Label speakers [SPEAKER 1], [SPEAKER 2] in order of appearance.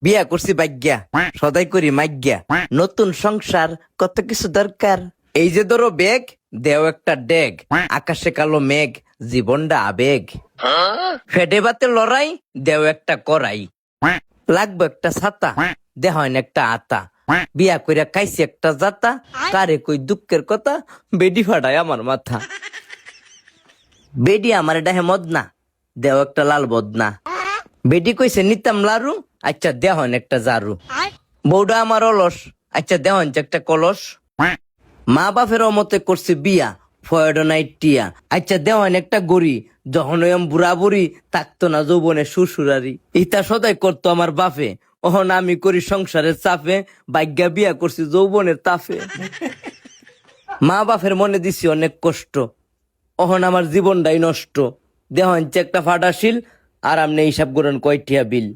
[SPEAKER 1] বিয়া করছি ভাগ্যা, সদাই করি মাগ্যা, নতুন সংসার কত কিছু দরকার। এই যে ধরো বেগ, দেও একটা ডেগ, আকাশে কালো মেঘ, জীবনটা আবেগ। ফেটে বাতে লড়াই, দেও একটা করাই, লাগবে একটা ছাতা, দেহন একটা আতা। বিয়া কইরা খাইছি একটা জাতা, কারে কই দুঃখের কথা, বেডি ফাটায় আমার মাথা। বেডি আমার ডাহে মদনা, দেও একটা লাল বদনা। বেডি কইছে নিতাম লারু, আচ্ছা দেহন একটা জারু। বউডা আমার অলস, আচ্ছা দেহন একটা কলস। মা বাপের অমতে করছে বিয়া, ফয়ডো নাইট টিয়া, আচ্ছা দেওয়ান একটা গড়ি। যখন ওই বুড়া বুড়ি থাকতো না যৌবনে শ্বশুরারি, ইতা সদাই করতো আমার বাপে। ওহন আমি করি সংসারের চাপে, ভাগ্যা বিয়া করছি যৌবনের তাফে। মা বাপের মনে দিছি অনেক কষ্ট, ওহন আমার জীবনটাই নষ্ট। দেহন একটা ফাটাশিল, আর আমনে হিসাব করেন কয়টিয়া বিল।